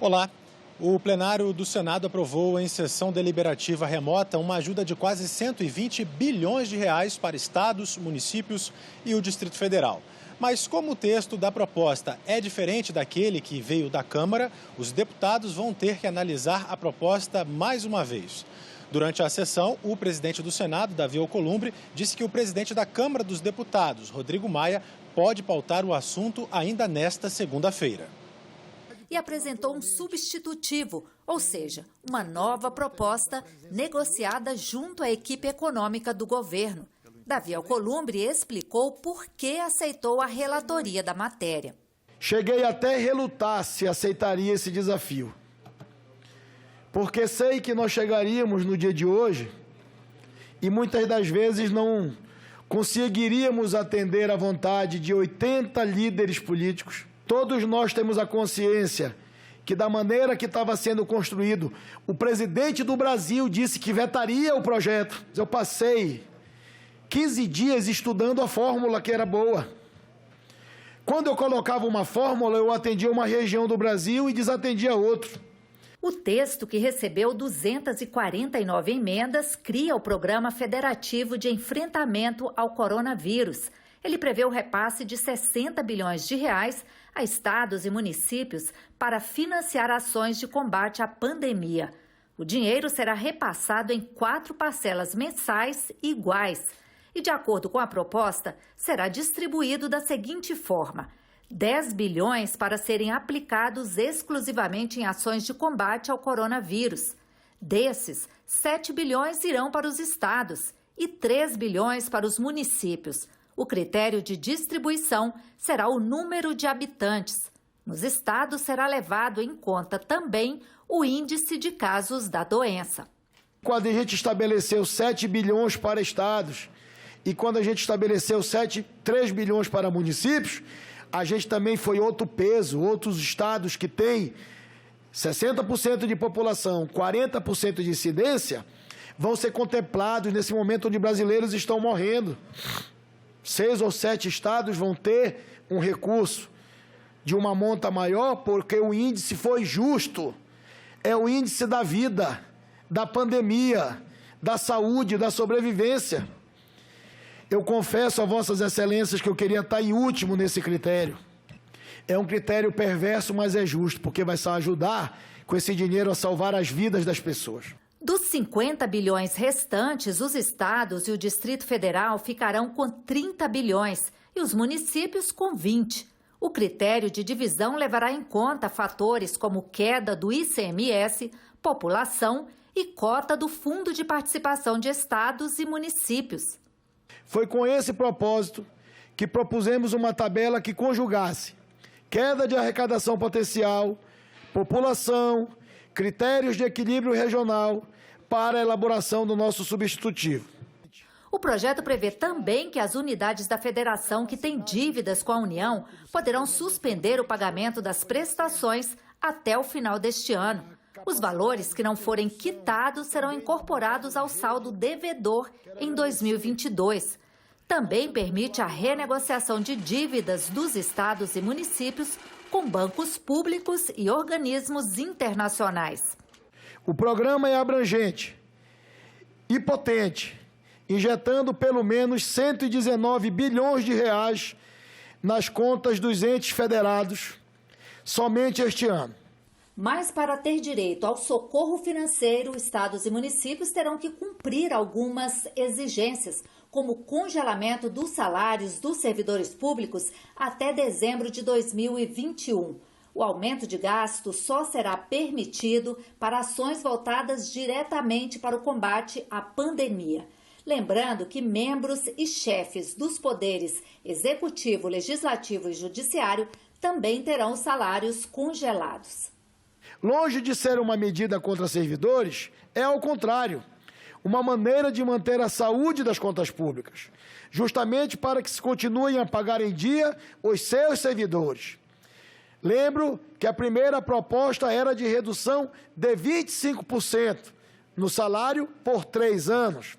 Olá. O plenário do Senado aprovou em sessão deliberativa remota uma ajuda de quase 120 bilhões de reais para estados, municípios e o Distrito Federal. Mas como o texto da proposta é diferente daquele que veio da Câmara, os deputados vão ter que analisar a proposta mais uma vez. Durante a sessão, o presidente do Senado, Davi Alcolumbre, disse que o presidente da Câmara dos Deputados, Rodrigo Maia, pode pautar o assunto ainda nesta segunda-feira. E apresentou um substitutivo, ou seja, uma nova proposta negociada junto à equipe econômica do governo. Davi Alcolumbre explicou por que aceitou a relatoria da matéria. Cheguei até a relutar se aceitaria esse desafio, porque sei que nós chegaríamos no dia de hoje e muitas das vezes não conseguiríamos atender à vontade de 80 líderes políticos. Todos nós temos a consciência que, da maneira que estava sendo construído, o presidente do Brasil disse que vetaria o projeto. Eu passei 15 dias estudando a fórmula que era boa. Quando eu colocava uma fórmula, eu atendia uma região do Brasil e desatendia outra. O texto, que recebeu 249 emendas, cria o Programa Federativo de Enfrentamento ao Coronavírus. Ele prevê o repasse de 60 bilhões de reais a estados e municípios para financiar ações de combate à pandemia. O dinheiro será repassado em 4 parcelas mensais iguais. E, de acordo com a proposta, será distribuído da seguinte forma: 10 bilhões para serem aplicados exclusivamente em ações de combate ao coronavírus. Desses, 7 bilhões irão para os estados e 3 bilhões para os municípios. O critério de distribuição será o número de habitantes. Nos estados será levado em conta também o índice de casos da doença. Quando a gente estabeleceu 7 bilhões para estados e quando a gente estabeleceu 3 bilhões para municípios, a gente também foi outro peso. Outros estados que têm 60% de população, 40% de incidência, vão ser contemplados nesse momento onde brasileiros estão morrendo. 6 ou 7 estados vão ter um recurso de uma monta maior, porque o índice foi justo. É o índice da vida, da pandemia, da saúde, da sobrevivência. Eu confesso a vossas excelências que eu queria estar em último nesse critério. É um critério perverso, mas é justo, porque vai só ajudar com esse dinheiro a salvar as vidas das pessoas. Dos 50 bilhões restantes, os estados e o Distrito Federal ficarão com 30 bilhões e os municípios com 20. O critério de divisão levará em conta fatores como queda do ICMS, população e cota do Fundo de Participação de Estados e Municípios. Foi com esse propósito que propusemos uma tabela que conjugasse queda de arrecadação potencial, população, critérios de equilíbrio regional para a elaboração do nosso substitutivo. O projeto prevê também que as unidades da federação que têm dívidas com a União poderão suspender o pagamento das prestações até o final deste ano. Os valores que não forem quitados serão incorporados ao saldo devedor em 2022. Também permite a renegociação de dívidas dos estados e municípios com bancos públicos e organismos internacionais. O programa é abrangente e potente, injetando pelo menos 119 bilhões de reais nas contas dos entes federados somente este ano. Mas para ter direito ao socorro financeiro, estados e municípios terão que cumprir algumas exigências, como o congelamento dos salários dos servidores públicos até dezembro de 2021. O aumento de gasto só será permitido para ações voltadas diretamente para o combate à pandemia. Lembrando que membros e chefes dos poderes executivo, legislativo e judiciário também terão salários congelados. Longe de ser uma medida contra servidores, é ao contrário, uma maneira de manter a saúde das contas públicas, justamente para que se continuem a pagar em dia os seus servidores. Lembro que a primeira proposta era de redução de 25% no salário por 3 anos.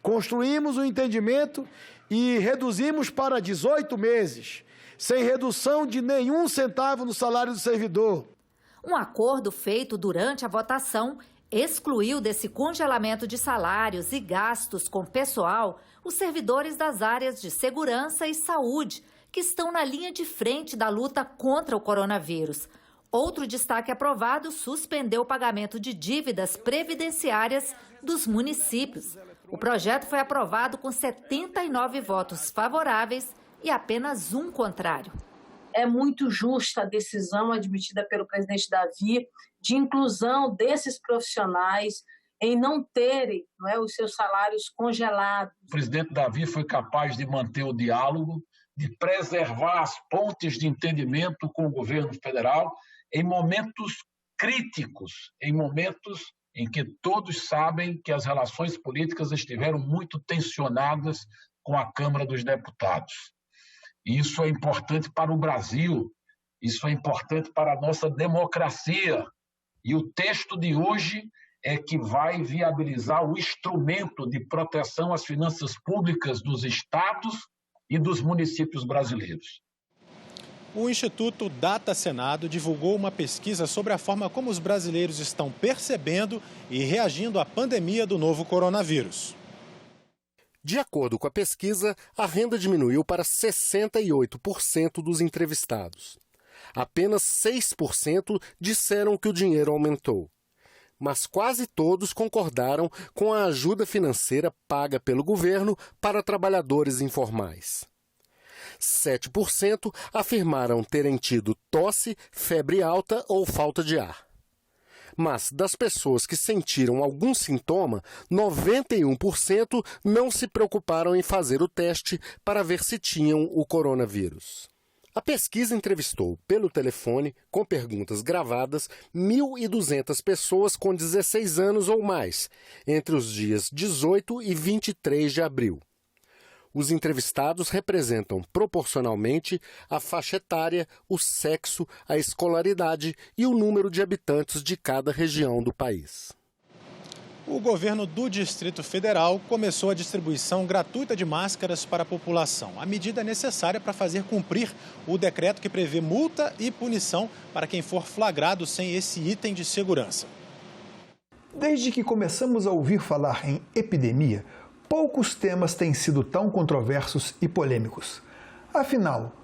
Construímos um entendimento e reduzimos para 18 meses, sem redução de nenhum centavo no salário do servidor. Um acordo feito durante a votação excluiu desse congelamento de salários e gastos com pessoal os servidores das áreas de segurança e saúde, que estão na linha de frente da luta contra o coronavírus. Outro destaque aprovado suspendeu o pagamento de dívidas previdenciárias dos municípios. O projeto foi aprovado com 79 votos favoráveis e apenas um contrário. É muito justa a decisão admitida pelo presidente Davi de inclusão desses profissionais em não terem os seus salários congelados. O presidente Davi foi capaz de manter o diálogo, de preservar as pontes de entendimento com o governo federal em momentos críticos, em momentos em que todos sabem que as relações políticas estiveram muito tensionadas com a Câmara dos Deputados. Isso é importante para o Brasil, isso é importante para a nossa democracia. E o texto de hoje é que vai viabilizar o instrumento de proteção às finanças públicas dos estados e dos municípios brasileiros. O Instituto Data Senado divulgou uma pesquisa sobre a forma como os brasileiros estão percebendo e reagindo à pandemia do novo coronavírus. De acordo com a pesquisa, a renda diminuiu para 68% dos entrevistados. Apenas 6% disseram que o dinheiro aumentou. Mas quase todos concordaram com a ajuda financeira paga pelo governo para trabalhadores informais. 7% afirmaram terem tido tosse, febre alta ou falta de ar. Mas das pessoas que sentiram algum sintoma, 91% não se preocuparam em fazer o teste para ver se tinham o coronavírus. A pesquisa entrevistou, pelo telefone, com perguntas gravadas, 1.200 pessoas com 16 anos ou mais, entre os dias 18 e 23 de abril. Os entrevistados representam proporcionalmente a faixa etária, o sexo, a escolaridade e o número de habitantes de cada região do país. O governo do Distrito Federal começou a distribuição gratuita de máscaras para a população. A medida é necessária para fazer cumprir o decreto que prevê multa e punição para quem for flagrado sem esse item de segurança. Desde que começamos a ouvir falar em epidemia, poucos temas têm sido tão controversos e polêmicos. Afinal,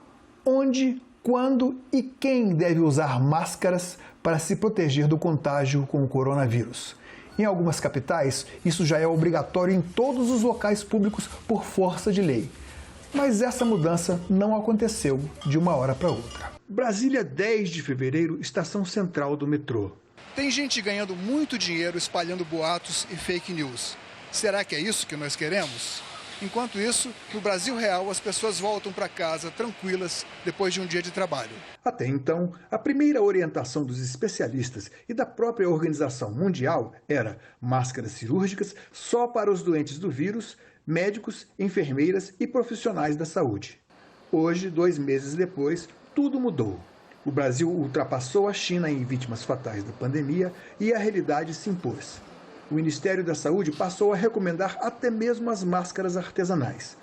onde, quando e quem deve usar máscaras para se proteger do contágio com o coronavírus? Em algumas capitais, isso já é obrigatório em todos os locais públicos por força de lei. Mas essa mudança não aconteceu de uma hora para outra. Brasília, 10 de fevereiro, estação central do metrô. Tem gente ganhando muito dinheiro espalhando boatos e fake news. Será que é isso que nós queremos? Enquanto isso, no Brasil real, as pessoas voltam para casa tranquilas depois de um dia de trabalho. Até então, a primeira orientação dos especialistas e da própria Organização Mundial era máscaras cirúrgicas só para os doentes do vírus, médicos, enfermeiras e profissionais da saúde. Hoje, 2 meses depois, tudo mudou. O Brasil ultrapassou a China em vítimas fatais da pandemia e a realidade se impôs. O Ministério da Saúde passou a recomendar até mesmo as máscaras artesanais.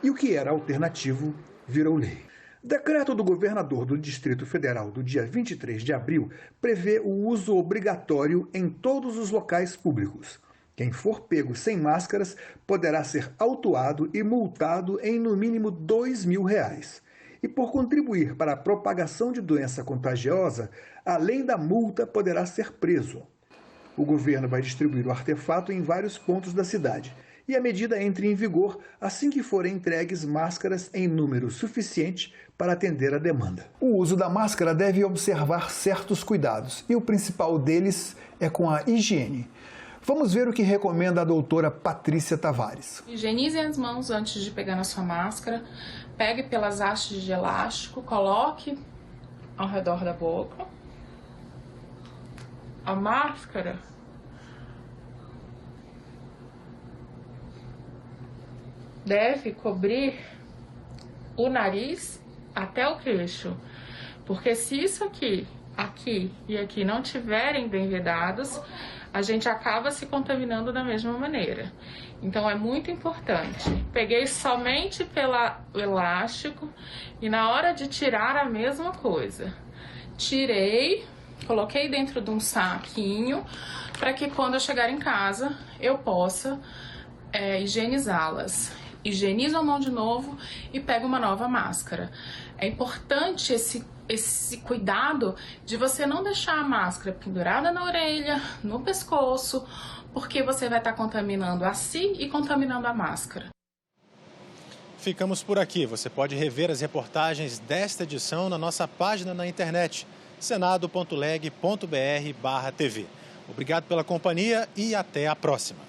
E o que era alternativo virou lei. Decreto do governador do Distrito Federal do dia 23 de abril prevê o uso obrigatório em todos os locais públicos. Quem for pego sem máscaras poderá ser autuado e multado em no mínimo R$2.000. E por contribuir para a propagação de doença contagiosa, além da multa, poderá ser preso. O governo vai distribuir o artefato em vários pontos da cidade e a medida entra em vigor assim que forem entregues máscaras em número suficiente para atender a demanda. O uso da máscara deve observar certos cuidados e o principal deles é com a higiene. Vamos ver o que recomenda a doutora Patrícia Tavares. Higienize as mãos antes de pegar na sua máscara, pegue pelas hastes de elástico, coloque ao redor da boca. A máscara deve cobrir o nariz até o queixo, porque se isso aqui e aqui não tiverem bem vedados, a gente acaba se contaminando da mesma maneira. Então é muito importante. Peguei somente pelo elástico e na hora de tirar a mesma coisa. Tirei coloquei dentro de um saquinho para que quando eu chegar em casa eu possa higienizá-las. Higienizo a mão de novo e pego uma nova máscara. É importante esse cuidado de você não deixar a máscara pendurada na orelha, no pescoço, porque você vai estar contaminando a si e contaminando a máscara. Ficamos por aqui. Você pode rever as reportagens desta edição na nossa página na internet, senado.leg.br/TV. Obrigado pela companhia e até a próxima.